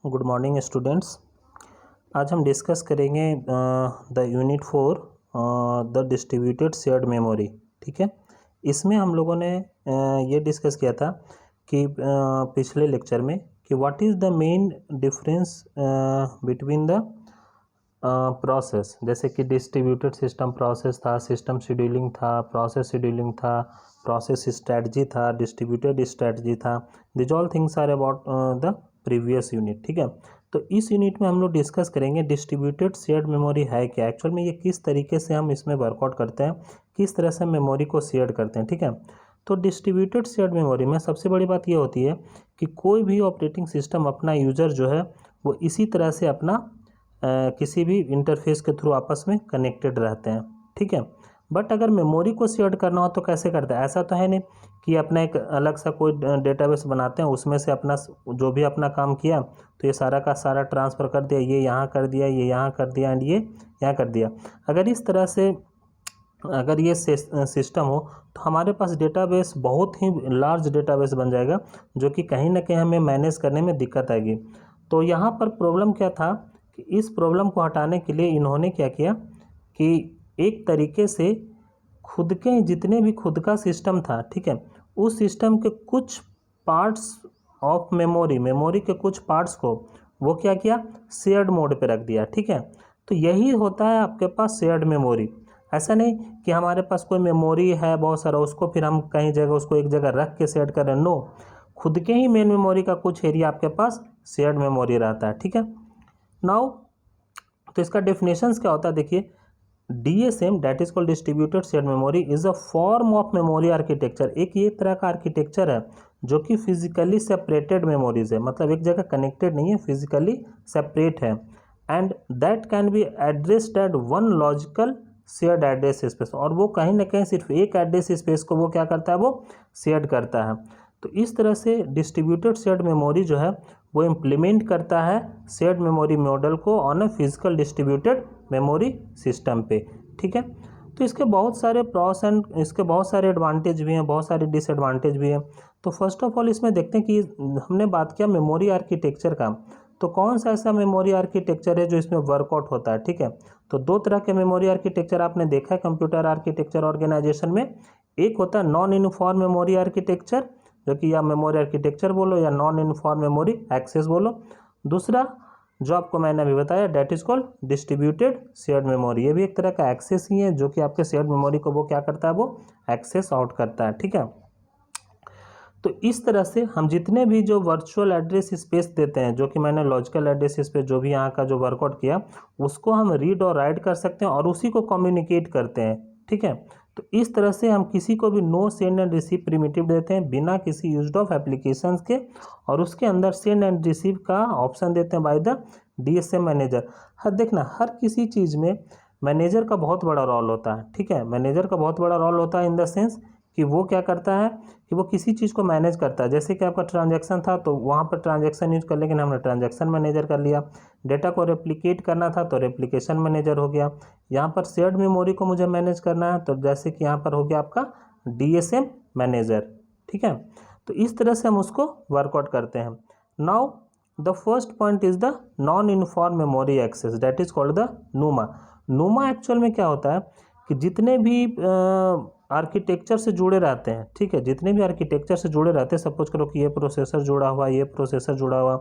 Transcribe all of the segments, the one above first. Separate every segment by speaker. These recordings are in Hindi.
Speaker 1: Good morning students. आज हम डिस्कस करेंगे the unit 4 the distributed shared memory. ठीक है, इसमें हम लोगों ने ये डिस्कस किया था कि पिछले लेक्चर में कि what is the main difference between the process. जैसे कि डिस्ट्रीब्यूटेड सिस्टम प्रोसेस था, सिस्टम शेड्यूलिंग था, प्रोसेस शेड्यूलिंग था, प्रोसेस स्ट्रेटजी था, डिस्ट्रीब्यूटेड स्ट्रेटजी था। This all things are about the previous unit. ठीक है, तो इस यूनिट में हम लोग डिस्कस करेंगे डिस्ट्रीब्यूटेड शेयर्ड मेमोरी है क्या, एक्चुअल में ये किस तरीके से हम इसमें वर्कआउट करते हैं, किस तरह से मेमोरी को शेयर करते हैं। ठीक है, तो डिस्ट्रीब्यूटेड शेयर्ड मेमोरी में सबसे बड़ी बात ये होती है कि कोई भी ऑपरेटिंग सिस्टम अपना यूजर जो है वो इसी तरह से अपना किसी भी इंटरफेस के थ्रू आपस में कनेक्टेड रहते हैं। ठीक है, बट अगर मेमोरी को शेयर करना हो तो कैसे करते हैं? ऐसा तो है नहीं कि अपना एक अलग सा कोई डेटाबेस बनाते हैं, उसमें से अपना जो भी अपना काम किया तो ये सारा का सारा ट्रांसफ़र कर दिया, ये यहाँ कर दिया, ये यहाँ कर दिया एंड ये यहाँ कर दिया। अगर इस तरह से अगर ये सिस्टम हो तो हमारे पास डेटाबेस बहुत ही लार्ज डेटाबेस बन जाएगा, जो कि कहीं ना कहीं हमें मैनेज करने में दिक्कत आएगी। तो यहाँ पर प्रॉब्लम क्या था कि इस प्रॉब्लम को हटाने के लिए इन्होंने क्या किया कि एक तरीके से खुद के जितने भी खुद का सिस्टम था, ठीक है, उस सिस्टम के कुछ पार्ट्स ऑफ मेमोरी के कुछ पार्ट्स को वो क्या किया, शेयर्ड मोड पे रख दिया। ठीक है, तो यही होता है आपके पास शेयर्ड मेमोरी। ऐसा नहीं कि हमारे पास कोई मेमोरी है बहुत सारा, उसको फिर हम कहीं जगह उसको एक जगह रख के शेयर करें। नो, खुद के ही मेन मेमोरी का कुछ एरिया आपके पास शेयर्ड मेमोरी रहता है। ठीक है, नाउ तो इसका डेफिनेशंस क्या होता है, देखिए DSM that is called distributed shared memory is a form of memory architecture. एक ये तरह का आर्किटेक्चर है जो कि फिजिकली सेपरेटेड मेमोरीज है, मतलब एक जगह कनेक्टेड नहीं है, फिजिकली सेपरेट है, and that can be addressed at one logical shared address space. और वो कहीं ना कहीं सिर्फ एक एड्रेस स्पेस को वो क्या करता है, वो शेयर करता है। तो इस तरह से डिस्ट्रीब्यूटेड शेयर्ड मेमोरी जो है वो इम्प्लीमेंट करता है शेयर्ड मेमोरी मॉडल को on a physical distributed memory system पे। ठीक है, तो इसके बहुत सारे प्रॉस एंड इसके बहुत सारे एडवांटेज भी हैं, बहुत सारे डिसएडवांटेज भी हैं। तो फर्स्ट ऑफ ऑल इसमें देखते हैं कि हमने बात किया मेमोरी आर्किटेक्चर का, तो कौन सा ऐसा मेमोरी आर्किटेक्चर है जो इसमें वर्कआउट होता है। ठीक है, तो दो तरह के मेमोरी आर्किटेक्चर आपने देखा है कंप्यूटर आर्किटेक्चर ऑर्गेनाइजेशन में। एक होता है नॉन यूनिफॉर्म मेमोरी आर्किटेक्चर, जो कि या मेमोरी आर्किटेक्चर बोलो या नॉन यूनिफॉर्म मेमोरी एक्सेस बोलो। दूसरा जो आपको मैंने अभी बताया that is called distributed shared memory. ये भी एक तरह का एक्सेस ही है जो कि आपके शेयर्ड मेमोरी को वो क्या करता है, वो एक्सेस आउट करता है। ठीक है, तो इस तरह से हम जितने भी जो वर्चुअल एड्रेस स्पेस देते हैं, जो कि मैंने लॉजिकल एड्रेस स्पेस जो भी यहाँ का जो वर्कआउट किया उसको हम रीड और राइट कर सकते हैं और उसी को कम्युनिकेट करते हैं। ठीक है, तो इस तरह से हम किसी को भी no send and receive primitive देते हैं बिना किसी यूज्ड ऑफ एप्लीकेशंस के, और उसके अंदर सेंड एंड रिसीव का ऑप्शन देते हैं बाय द DSM मैनेजर। हर देखना हर किसी चीज़ में मैनेजर का बहुत बड़ा रोल होता है। ठीक है, मैनेजर का बहुत बड़ा रोल होता है इन द सेंस कि वो क्या करता है कि वो किसी चीज़ को मैनेज करता है। जैसे कि आपका ट्रांजैक्शन था तो वहाँ पर ट्रांजैक्शन यूज कर, लेकिन हमने ट्रांजैक्शन मैनेजर कर लिया। डेटा को रेप्लिकेट करना था तो रेप्लिकेशन मैनेजर हो गया। यहाँ पर शेयर्ड मेमोरी को मुझे मैनेज करना है तो जैसे कि यहाँ पर हो गया आपका DSM मैनेजर। ठीक है, तो इस तरह से हम उसको वर्कआउट करते हैं। Now the first point is the non uniform memory access that is called the NUMA. NUMA actual में क्या होता है कि जितने भी आर्किटेक्चर से जुड़े रहते हैं, ठीक है, जितने भी आर्किटेक्चर से जुड़े रहते हैं, सपोज करो कि ये प्रोसेसर जुड़ा हुआ, ये प्रोसेसर जुड़ा हुआ,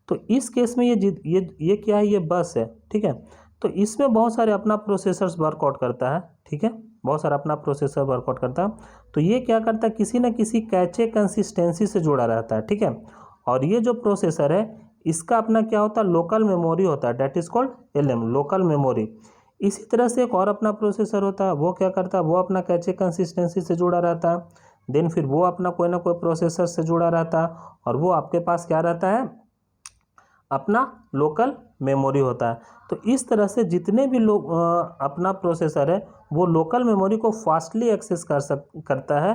Speaker 1: तो इस केस में ये क्या है, ये बस है। ठीक है, तो इसमें बहुत सारे अपना प्रोसेसर्स वर्कआउट करता है। ठीक है, बहुत सारा अपना प्रोसेसर वर्कआउट करता है, तो ये क्या करता है, किसी न किसी कैचे कंसिस्टेंसी से जुड़ा रहता है। ठीक है, और ये जो प्रोसेसर है इसका अपना क्या होता है, लोकल मेमोरी होता है, that is called LM, local memory. इसी तरह से एक और अपना प्रोसेसर होता है, वो क्या करता है, वो अपना कैचे कंसिस्टेंसी से जुड़ा रहता है, देन फिर वो अपना कोई ना कोई प्रोसेसर से जुड़ा रहता है, और वो आपके पास क्या रहता है, अपना लोकल मेमोरी होता है। तो इस तरह से जितने भी लोग अपना प्रोसेसर है वो लोकल मेमोरी को फास्टली एक्सेस करता है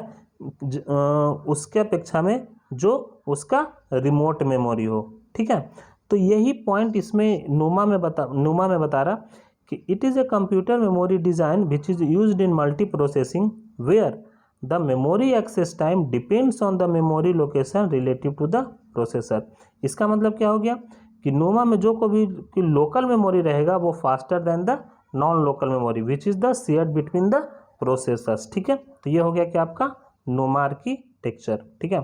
Speaker 1: उसके अपेक्षा में जो उसका रिमोट मेमोरी हो। ठीक है, तो यही पॉइंट इसमें नूमा में बता रहा कि it is a computer memory design which is used in multi processing where the memory access time depends on the memory location relative to the processor. इसका मतलब क्या हो गया कि नोमा में जो कोई भी लोकल मेमोरी रहेगा वो faster than the non local memory which is the shared between the processors. ठीक है, तो ये हो गया कि आपका नोमा आर्किटेक्चर। ठीक है,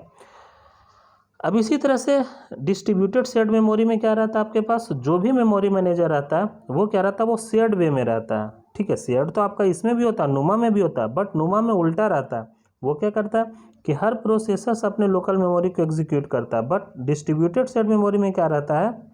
Speaker 1: अब इसी तरह से डिस्ट्रीब्यूटेड शेयर्ड मेमोरी में क्या रहता है आपके पास, जो भी मेमोरी मैनेजर रहता है वो क्या रहता है, वो शेयर्ड वे में रहता है। ठीक है, शेयर्ड तो आपका इसमें भी होता है, नोमा में भी होता है, बट नोमा में उल्टा रहता है। वो क्या करता है कि हर प्रोसेसर अपने लोकल मेमोरी को एग्जीक्यूट करता है, बट डिस्ट्रीब्यूटेड शेयर्ड मेमोरी में क्या रहता है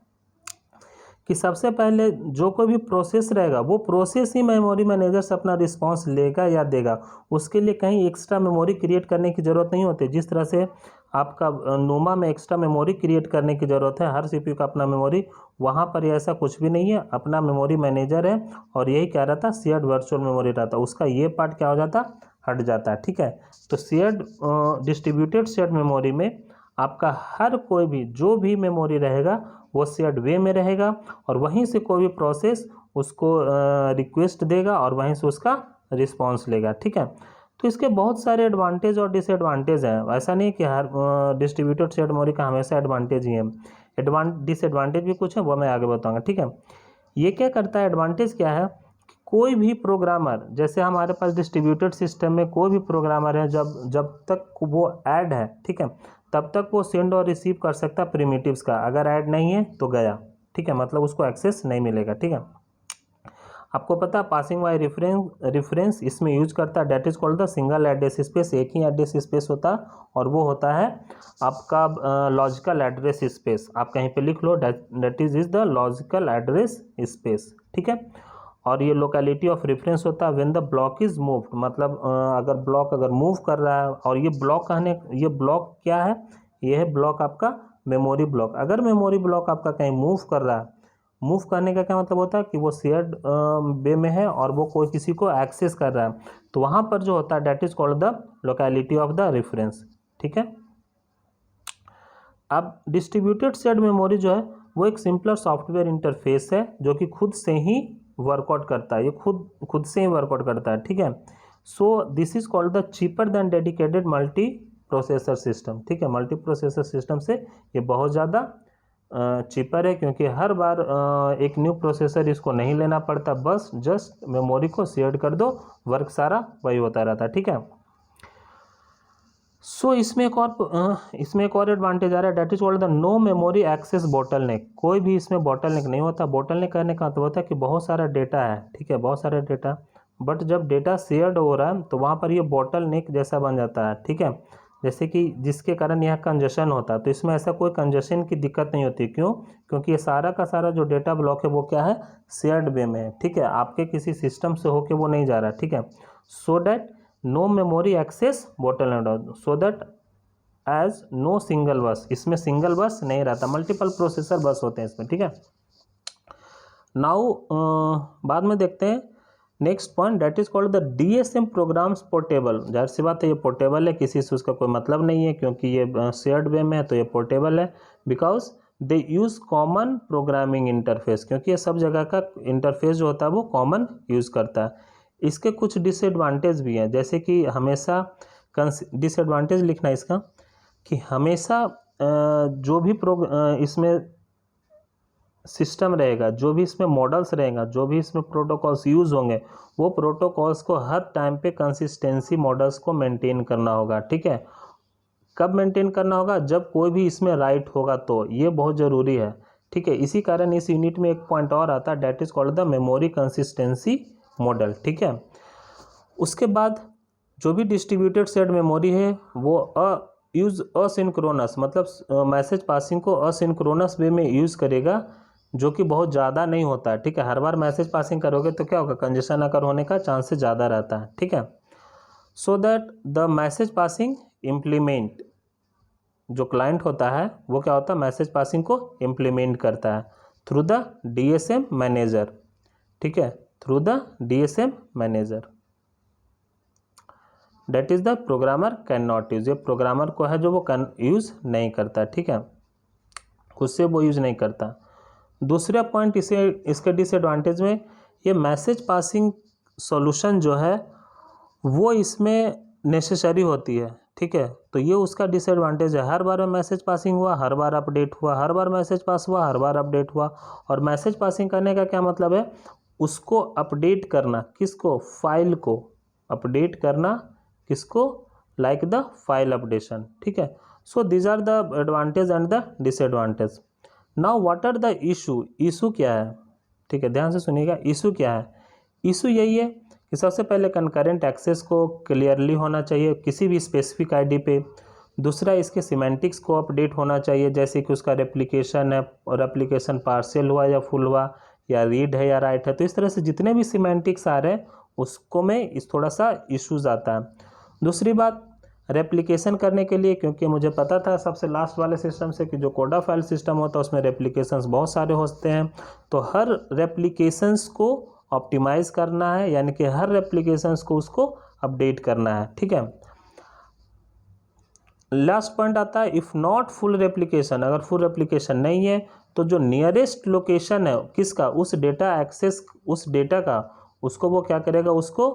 Speaker 1: कि सबसे पहले जो कोई भी प्रोसेस रहेगा वो प्रोसेस ही मेमोरी मैनेजर से अपना रिस्पांस लेगा या देगा। उसके लिए कहीं एक्स्ट्रा मेमोरी क्रिएट करने की ज़रूरत नहीं होती। जिस तरह से आपका नोमा में एक्स्ट्रा मेमोरी क्रिएट करने की ज़रूरत है, हर सीपीयू का अपना मेमोरी, वहाँ पर ऐसा कुछ भी नहीं है, अपना मेमोरी मैनेजर है और यही क्या रहता है, शेयर्ड वर्चुअल मेमोरी रहता है। उसका ये पार्ट क्या हो जाता, हट जाता है। ठीक है, तो शेयर्ड डिस्ट्रीब्यूटेड शेयर्ड मेमोरी में आपका हर कोई भी जो भी मेमोरी रहेगा वो शेयर्ड वे में रहेगा और वहीं से कोई भी प्रोसेस उसको रिक्वेस्ट देगा और वहीं से उसका रिस्पांस लेगा। ठीक है, तो इसके बहुत सारे एडवांटेज और डिसएडवांटेज हैं। ऐसा नहीं कि हर डिस्ट्रीब्यूटेड शेयर्ड मेमोरी का हमेशा एडवांटेज ही है, डिसएडवांटेज भी कुछ है, वो मैं आगे बताऊंगा। ठीक है, ये क्या करता है, एडवांटेज क्या है, कोई भी प्रोग्रामर, जैसे हमारे पास डिस्ट्रीब्यूटेड सिस्टम में कोई भी प्रोग्रामर है, जब तक वो ऐड है, ठीक है, तब तक वो सेंड और रिसीव कर सकता है प्रिमिटिव्स का। अगर ऐड नहीं है तो गया। ठीक है, मतलब उसको एक्सेस नहीं मिलेगा। ठीक है, आपको पता है पासिंग बाय रेफरेंस इसमें यूज करता है, that is called the single address space. एक ही एड्रेस स्पेस होता है और वो होता है आपका लॉजिकल एड्रेस स्पेस। आप कहीं पे लिख लो, that is the logical address space. ठीक है, और ये लोकेलिटी ऑफ रेफरेंस होता है when the block is moved, मतलब अगर ब्लॉक मूव कर रहा है, और ये ब्लॉक ये ब्लॉक क्या है, ये है ब्लॉक आपका मेमोरी ब्लॉक। अगर मेमोरी ब्लॉक आपका कहीं मूव कर रहा है, मूव करने का क्या मतलब होता है कि वो शेयर्ड वे में है और वो कोई किसी को एक्सेस कर रहा है, तो वहाँ पर जो होता है that is called the locality of the reference. ठीक है, अब डिस्ट्रीब्यूटेड शेयर्ड मेमोरी जो है वो एक सिंपलर सॉफ्टवेयर इंटरफेस है जो कि खुद से ही वर्कआउट करता है, ये खुद से ही वर्कआउट करता है। ठीक है, so this is called the cheaper than dedicated multi processor system. ठीक है, मल्टी प्रोसेसर सिस्टम से ये बहुत ज़्यादा चीपर है, क्योंकि हर बार एक न्यू प्रोसेसर इसको नहीं लेना पड़ता, बस जस्ट मेमोरी को शेयर कर दो, वर्क सारा वही होता रहता है। ठीक है, सो इसमें एक और एडवांटेज आ रहा है, that is called the no memory access bottleneck. कोई भी इसमें बॉटलनेक नहीं होता। बॉटलनेक करने का मतलब होता है कि बहुत सारा डेटा है, ठीक है, बहुत सारा डेटा, बट जब डेटा शेयर्ड हो रहा है तो वहाँ पर ये बॉटलनेक जैसा बन जाता है। ठीक है, जैसे कि जिसके कारण यहाँ कंजेशन होता है, तो इसमें ऐसा कोई कंजेशन की दिक्कत नहीं होती। क्यों? क्योंकि ये सारा का सारा जो डेटा ब्लॉक है वो क्या है, शेयर्ड वे में है। ठीक है, आपके किसी सिस्टम से होके वो नहीं जा रहा। ठीक है, so that no memory access bottleneck, so that as no single bus, इसमें सिंगल बस नहीं रहता, मल्टीपल प्रोसेसर बस होते हैं इसमें। ठीक है, नाउ बाद में देखते हैं next point, that is called the DSM programs portable. जाहिर सी बात है ये पोर्टेबल है, किसी से उसका कोई मतलब नहीं है, क्योंकि ये शेयर्ड वे में है तो ये पोर्टेबल है, because they use common programming interface, क्योंकि ये सब जगह का इंटरफेस जो होता है वो कॉमन यूज़ करता है। इसके कुछ डिसएडवांटेज भी हैं, जैसे कि हमेशा डिसएडवांटेज लिखना इसका कि हमेशा जो भी इसमें सिस्टम रहेगा, जो भी इसमें मॉडल्स रहेगा, जो भी इसमें प्रोटोकॉल्स यूज़ होंगे, वो प्रोटोकॉल्स को हर टाइम पे कंसिस्टेंसी मॉडल्स को मेंटेन करना होगा। ठीक है, कब मेंटेन करना होगा, जब कोई भी इसमें राइट होगा, तो ये बहुत ज़रूरी है। ठीक है, इसी कारण इस यूनिट में एक पॉइंट और आता है, that is called the memory consistency model. ठीक है, उसके बाद जो भी डिस्ट्रीब्यूटेड शेयर्ड मेमोरी है वो यूज़ असिंक्रोनस, मतलब मैसेज पासिंग को असिंक्रोनस वे में यूज़ करेगा, जो कि बहुत ज़्यादा नहीं होता है। ठीक है, हर बार मैसेज पासिंग करोगे तो क्या होगा, कंजेशन अकर होने का चांसेस ज़्यादा रहता है। ठीक है, so that the message passing implement, जो क्लाइंट होता है वो क्या होता है, मैसेज पासिंग को इम्प्लीमेंट करता है थ्रू द डीएसएम मैनेजर। ठीक है, through the DSM manager, that is the programmer can not use. ये प्रोग्रामर को है जो वो यूज़ नहीं करता। ठीक है, खुद से वो यूज़ नहीं करता। दूसरा पॉइंट इसके डिसएडवांटेज में, ये मैसेज पासिंग सॉल्यूशन जो है वो इसमें नेसेसरी होती है, ठीक है। तो ये उसका डिसएडवांटेज है, हर बार मैसेज पासिंग हुआ, हर बार अपडेट हुआ, हर बार मैसेज पास हुआ, हर बार अपडेट हुआ। और मैसेज पासिंग करने का क्या मतलब है, उसको अपडेट करना, किसको, फाइल को अपडेट करना, किसको, लाइक द फाइल अपडेशन, ठीक है। So these are the advantage and the disadvantage. Now what are the issue, issue क्या है, ठीक है, ध्यान से सुनिएगा, इशू क्या है। इशू यही है कि सबसे पहले कंकरेंट एक्सेस को क्लियरली होना चाहिए किसी भी स्पेसिफिक आईडी पे। दूसरा, इसके सिमेंटिक्स को अपडेट होना चाहिए, जैसे कि उसका रेप्लिकेशन है और एप्लीकेशन पार्शियल हुआ या फुल हुआ, या रीड है या राइट है। तो इस तरह से जितने भी सिमेंटिक्स आ रहे हैं उसको में इस थोड़ा सा इश्यूज आता है। दूसरी बात, रेप्लिकेशन करने के लिए, क्योंकि मुझे पता था सबसे लास्ट वाले सिस्टम से कि जो कोडा फाइल सिस्टम होता है उसमें रेप्लिकेशंस बहुत सारे होते हैं, तो हर रेप्लिकेशंस को ऑप्टिमाइज करना है, यानी कि हर रेप्लिकेशंस को उसको अपडेट करना है, ठीक है। लास्ट पॉइंट आता है, इफ़ नॉट फुल रेप्लिकेशन, अगर फुल रेप्लिकेशन नहीं है तो जो नियरेस्ट लोकेशन है किसका, उस डेटा एक्सेस, उस डेटा का, उसको वो क्या करेगा, उसको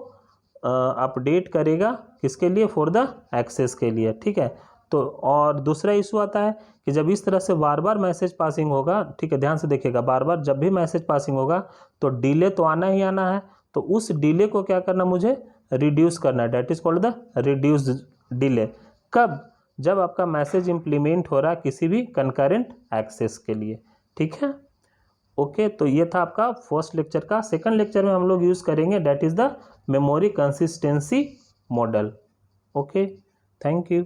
Speaker 1: अपडेट करेगा, किसके लिए, फॉर द एक्सेस के लिए, ठीक है। तो और दूसरा इशू आता है कि जब इस तरह से बार बार मैसेज पासिंग होगा, ठीक है, ध्यान से देखिएगा, बार बार जब भी मैसेज पासिंग होगा तो डिले तो आना ही आना है। तो उस डिले को क्या करना, मुझे रिड्यूस करना है, that is called the reduce delay. कब, जब आपका मैसेज इम्प्लीमेंट हो रहा है किसी भी कंकरेंट एक्सेस के लिए, ठीक है। ओके, तो ये था आपका फर्स्ट लेक्चर का। सेकंड लेक्चर में हम लोग यूज़ करेंगे that is the memory consistency model. Okay, thank you.